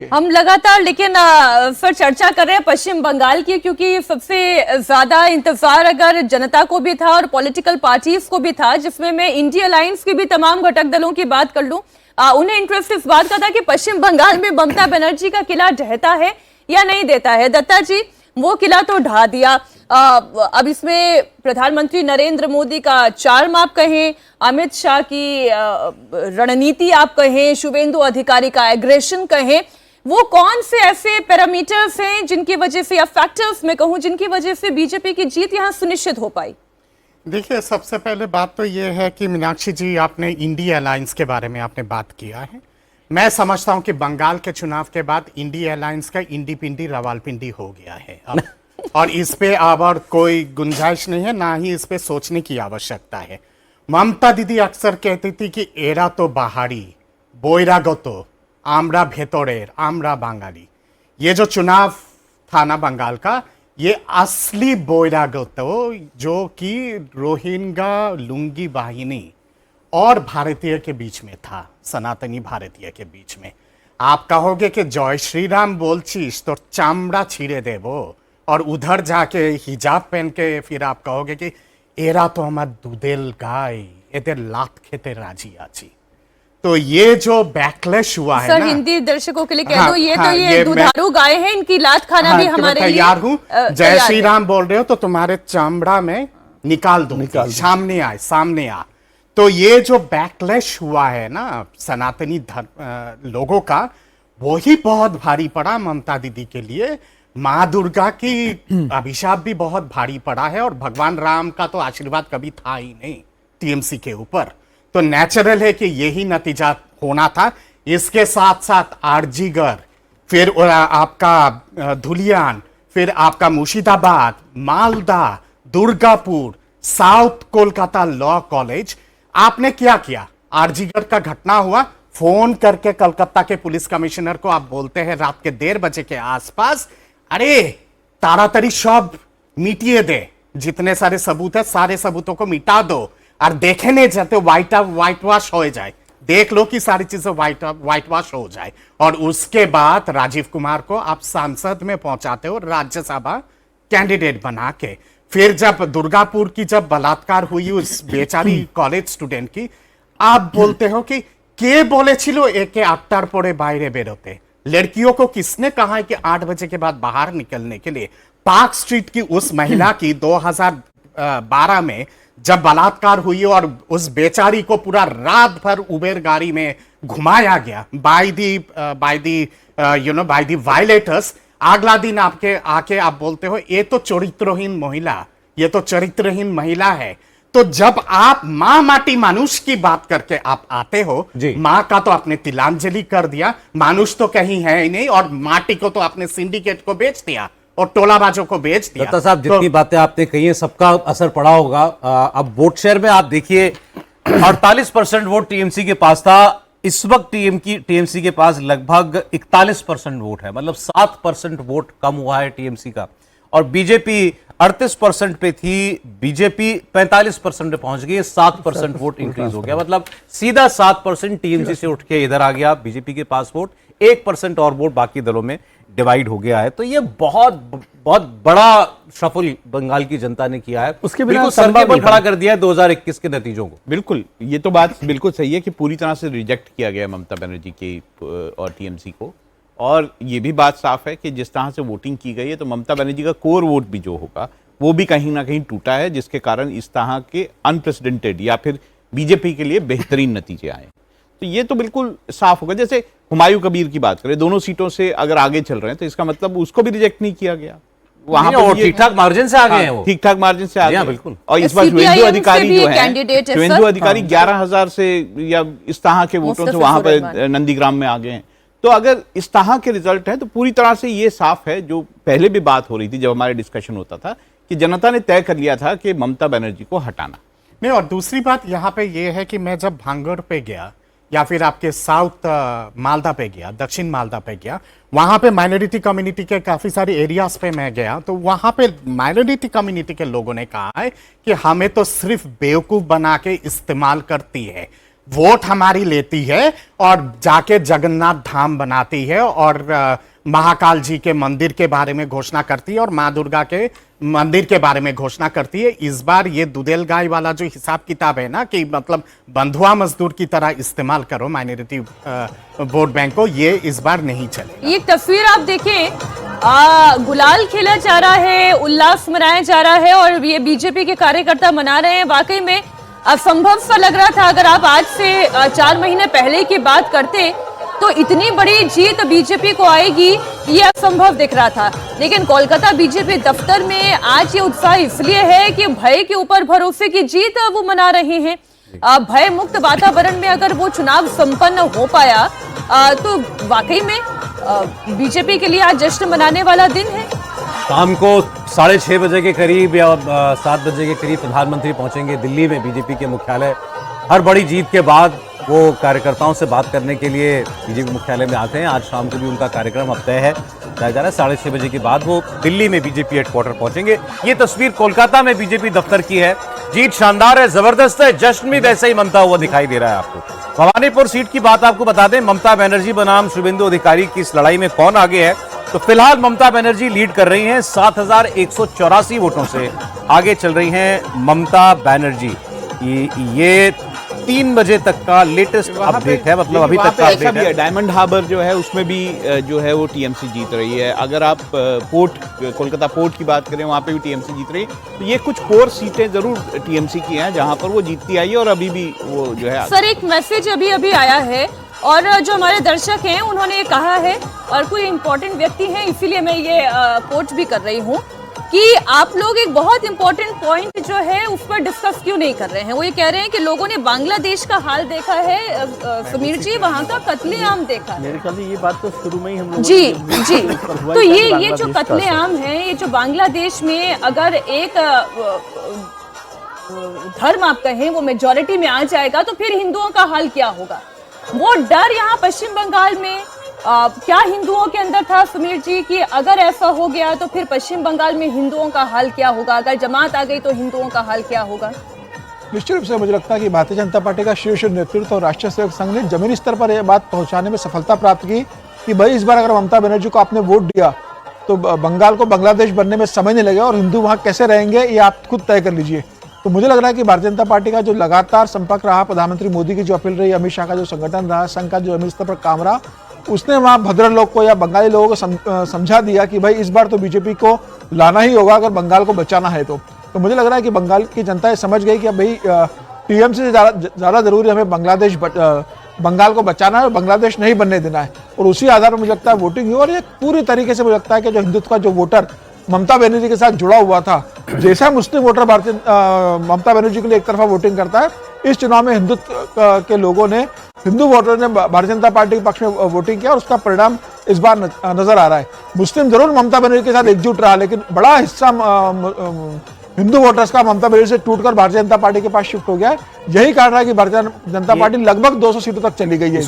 हम लगातार लेकिन फिर चर्चा कर रहे हैं पश्चिम बंगाल की, क्योंकि सबसे ज्यादा इंतजार अगर जनता को भी था और पॉलिटिकल पार्टीज को भी था, जिसमें मैं इंडिया अलायंस की भी तमाम घटक दलों की बात कर लूं, उन्हें इंटरेस्ट इस बात का था कि पश्चिम बंगाल में ममता बनर्जी का किला ढहता है या नहीं देता है। दत्ता जी, वो किला तो ढा दिया। अब इसमें प्रधानमंत्री नरेंद्र मोदी का चार्म आप कहें, अमित शाह की रणनीति आप कहें, शुभेंदु अधिकारी का एग्रेशन कहें, वो कौन से ऐसे पैरामीटर्स हैं जिनकी वजह से, या फैक्टर्स मैं कहूं, जिनकी वजह से बीजेपी की जीत यहां सुनिश्चित हो पाई? देखिए, सबसे पहले बात तो ये है कि मीनाक्षी जी, आपने इंडिया अलायंस के बारे में आपने बात किया है। मैं समझता हूं कि बंगाल के चुनाव के बाद इंडिया अलायंस का इंडी पिंडी रवालपिंडी हो गया है अब। और इस पे अब और कोई गुंजाइश नहीं है, ना ही इस पे सोचने की आवश्यकता है। ममता दीदी अक्सर कहती थी कि एरा तो बाहरी बोइरागतो आमरा भेतरेर आमरा बांगाली। ये जो चुनाव था ना बंगाल का, ये असली बोइरागतो जो कि रोहिंग्या लुंगी वाहिनी और भारतीय के बीच में था, सनातनी भारतीय के बीच में। आप कहोगे कि जय श्री राम बोलछिस तो चामड़ा छिड़े देवो, और उधर जाके हिजाब पहन के फिर आप कहोगे कि एरा तो हमार दूधेल गाय, एদের लात खेते राजी आची। तो ये जो बैकलैश हुआ है सर, ना, हिंदी दर्शकों के लिए कह दो, ये दुधारू गाय है, इनकी लात खाना भी तो हमारे लिए तैयार हूं। जय श्री राम बोल रहे हो तो तुम्हारे चमड़ा में निकाल दो, सामने आ। तो ये जो बैकलैश हुआ है ना सनातनी लोगों का, वही बहुत भारी पड़ा ममता दीदी के लिए। माँ दुर्गा की अभिशाप भी बहुत भारी पड़ा है, और भगवान राम का तो आशीर्वाद कभी था ही नहीं टीएमसी के ऊपर। तो नेचुरल है कि यही नतीजा होना था। इसके साथ साथ आरजीगर, फिर आपका धुलियान, फिर आपका Murshidabad, Malda, Durgapur, south Kolkata law college. आपने क्या किया? आरजीगर का घटना हुआ, फोन करके कलकत्ता के पुलिस कमिश्नर को आप बोलते हैं रात के 1:30 बजे के आसपास, अरे ताड़ाताड़ी सब मिटिए दे, जितने सारे सबूत है सारे सबूतों को मिटा दो, और देखे नहीं जाते व्हाइट वॉश हो जाए, देख लो कि सारी चीजें व्हाइट वॉश हो जाए। और उसके बाद राजीव कुमार को आप सांसद में पहुंचाते हो, राज्यसभा कैंडिडेट बना के। फिर जब दुर्गापुर की जब बलात्कार हुई उस बेचारी कॉलेज स्टूडेंट की, आप बोलते हो कि के बोले छिलो एके 8टार परे बाहरे बेरोते। लड़कियों को किसने कहा है कि 8 बजे के बाद बाहर निकलने के लिए? पार्क स्ट्रीट की उस महिला की 2012 में जब बलात्कार हुई और उस बेचारी को पूरा रात भर उबेर गाड़ी में घुमाया गया बाय दी वायलेटर्स, अगला दिन आपके आके आप बोलते हो ये तो चरित्रहीन महिला, ये तो चरित्रहीन महिला है। तो जब आप माँ माटी मानुष की बात करके आप आते हो, माँ का तो आपने तिलांजलि कर दिया, मानुष तो कहीं है ही नहीं, और माटी को तो आपने सिंडिकेट को बेच दिया और टोलाबाजों को बेच दिया। दत्ता साहब, जितनी बातें आपने कही है सबका असर पड़ा होगा। अब वोट शेयर में आप देखिए 48% वोट टीएमसी के पास था, इस वक्त टीएमसी के पास लगभग 41% वोट है, मतलब 7% वोट कम हुआ है टीएमसी का। और बीजेपी 38% पे थी, बीजेपी 45% पे पहुंच गई, 7% वोट इंक्रीज हो गया, मतलब सीधा 7% टीएमसी से उठ के इधर आ गया बीजेपी के पास वोट, 1% और वोट बाकी दलों में डिवाइड हो गया है। तो ये बहुत बड़ा शफल बंगाल की जनता ने किया है, उसके बिल्कुल सर के बल खड़ा कर दिया है 2021 के नतीजों को। बिल्कुल, ये तो बात बिल्कुल सही है कि पूरी तरह से रिजेक्ट किया गया ममता बनर्जी की और टीएमसी को। और ये भी बात साफ है कि जिस तरह से वोटिंग की गई है, तो ममता बनर्जी का कोर वोट भी जो होगा वो भी कहीं ना कहीं टूटा है, जिसके कारण इस तरह के अनप्रेसिडेंटेड या फिर बीजेपी के लिए बेहतरीन नतीजे आए। तो ये तो बिल्कुल साफ होगा। जैसे हुमायूं कबीर की बात करें, दोनों सीटों से अगर आगे चल रहे हैं तो इसका मतलब उसको भी रिजेक्ट नहीं किया गया, वहां पर ठीक ठाक मार्जिन से आ गए हैं, वो ठीक ठाक मार्जिन से आ गए बिल्कुल। और इस बार शुभेंदु अधिकारी जो है, शुभेंदु अधिकारी 11,000 से या इस तरह के वोटों से वहां पर नंदीग्राम में आ गए हैं। तो अगर इस तरह के रिजल्ट है तो पूरी तरह से ये साफ है, जो पहले भी बात हो रही थी जब हमारे डिस्कशन होता था, कि जनता ने तय कर लिया था कि ममता बनर्जी को हटाना नहीं। और दूसरी बात यहाँ पे ये है कि मैं जब भांगड़ पे गया या फिर आपके साउथ मालदा पे गया, दक्षिण मालदा पे गया, वहां पे माइनॉरिटी कम्युनिटी के काफी सारे एरियाज पे मैं गया, तो वहां पे माइनॉरिटी कम्युनिटी के लोगों ने कहा है कि हमें तो सिर्फ बेवकूफ बना के इस्तेमाल करती है। वोट हमारी लेती है और जाके जगन्नाथ धाम बनाती है और महाकाल जी के मंदिर के बारे में घोषणा करती है और माँ दुर्गा के मंदिर के बारे में घोषणा करती है। इस बार ये दुधेल गाय वाला जो हिसाब किताब है ना कि मतलब बंधुआ मजदूर की तरह इस्तेमाल करो माइनॉरिटी वोट बैंक को, ये इस बार नहीं चले। ये तस्वीर आप देखें, गुलाल खेला जा रहा है, उल्लास मनाया जा रहा है और ये बीजेपी के कार्यकर्ता मना रहे हैं। वाकई में असंभव सा लग रहा था, अगर आप आज से 4 महीने पहले की बात करते तो इतनी बड़ी जीत बीजेपी को आएगी ये असंभव दिख रहा था। लेकिन कोलकाता बीजेपी दफ्तर में आज ये उत्साह इसलिए है कि भय के ऊपर भरोसे की जीत वो मना रहे हैं। भय मुक्त वातावरण में अगर वो चुनाव संपन्न हो पाया तो वाकई में बीजेपी के लिए आज जश्न मनाने वाला दिन है। शाम को 6:30 बजे के करीब या 7 बजे के करीब प्रधानमंत्री पहुंचेंगे दिल्ली में बीजेपी के मुख्यालय। हर बड़ी जीत के बाद वो कार्यकर्ताओं से बात करने के लिए बीजेपी मुख्यालय में आते हैं। आज शाम को भी उनका कार्यक्रम अब तय है, बताया जा रहा है 6:30 बजे के बाद वो दिल्ली में बीजेपी हेडक्वार्टर पहुंचेंगे। ये तस्वीर कोलकाता में बीजेपी दफ्तर की है। जीत शानदार है, जबरदस्त है, जश्न भी वैसे ही मनता हुआ दिखाई दे रहा है आपको। भवानीपुर सीट की बात आपको बता दें, ममता बनर्जी बनाम शुभेंदु अधिकारी की इस लड़ाई में कौन आगे है, तो फिलहाल ममता बनर्जी लीड कर रही हैं 7,184 वोटों से आगे चल रही हैं ममता बनर्जी। ये 3 बजे तक का लेटेस्ट अपडेट है, मतलब अभी तक का ऐसा अपडेट भी है। है। डायमंड हार्बर जो है उसमें भी जो है वो टीएमसी जीत रही है। अगर आप कोलकाता पोर्ट की बात करें वहां पे भी टीएमसी जीत रही है। तो ये कुछ कोर सीटें जरूर टीएमसी की हैं जहां पर वो जीतती आई है और अभी भी वो जो है। सर एक मैसेज अभी अभी आया है और जो हमारे दर्शक हैं उन्होंने ये कहा है और कोई इंपॉर्टेंट व्यक्ति है इसीलिए मैं ये कोट भी कर रही हूँ कि आप लोग एक बहुत इंपॉर्टेंट पॉइंट जो है उस पर डिस्कस क्यों नहीं कर रहे हैं। वो ये कह रहे हैं कि लोगों ने बांग्लादेश का हाल देखा है, समीर जी वहाँ का कत्लेआम देखा है। मेरे ख्याल से ये बात तो शुरू में ही हम लोग जी जी, तो ये जो कत्लेआम है, ये जो बांग्लादेश में अगर एक धर्म आप कहें वो मेजॉरिटी में आ जाएगा तो फिर हिंदुओं का हाल क्या होगा। वो डर यहाँ पश्चिम बंगाल में क्या हिंदुओं के अंदर था समीर जी कि अगर ऐसा हो गया तो फिर पश्चिम बंगाल में हिंदुओं का हाल क्या होगा, अगर जमात आ गई तो हिंदुओं का हाल क्या होगा। निश्चित रूप से मुझे लगता है कि भारतीय जनता पार्टी का शीर्ष नेतृत्व और राष्ट्रीय सेवक संघ ने जमीनी स्तर पर यह बात पहुंचाने में सफलता प्राप्त की कि भाई इस बार अगर ममता बनर्जी को आपने वोट दिया तो बंगाल को बांग्लादेश बनने में समय नहीं लगेगा और हिंदू वहां कैसे रहेंगे ये आप खुद तय कर लीजिए। तो मुझे लग रहा है कि भारतीय जनता पार्टी का जो लगातार संपर्क रहा, प्रधानमंत्री मोदी की जो अपील रही, अमित शाह का जो संगठन रहा, संघ का जो जमीनी स्तर पर काम रहा, उसने वहाँ भद्र लोग को या बंगाली लोगों को समझा दिया कि भाई इस बार तो बीजेपी को लाना ही होगा अगर बंगाल को बचाना है। तो मुझे लग रहा है कि बंगाल की जनता ये समझ गई कि अब भाई टीएमसी से ज़्यादा जरूरी हमें बंगाल को बचाना है और बांग्लादेश नहीं बनने देना है। और उसी आधार पर मुझे लगता है वोटिंग हुई और ये पूरी तरीके से मुझे लगता है कि जो हिंदुत्व का जो वोटर ममता बनर्जी के साथ जुड़ा हुआ था, जैसा मुस्लिम वोटर ममता बनर्जी के लिए एक तरफा वोटिंग करता है, इस चुनाव में हिंदुत्व के लोगों ने, हिंदू वोटर ने भारतीय जनता पार्टी के पक्ष में वोटिंग किया और उसका परिणाम इस बार नजर आ रहा है। मुस्लिम जरूर ममता बनर्जी के साथ एकजुट रहा, लेकिन बड़ा हिस्सा हिंदू वोटर्स का ममता बनर्जी से टूटकर भारतीय जनता पार्टी के पास शिफ्ट हो गया है। यही कारण है कि भारतीय जनता पार्टी लगभग 200 सीटों तक चली गई है।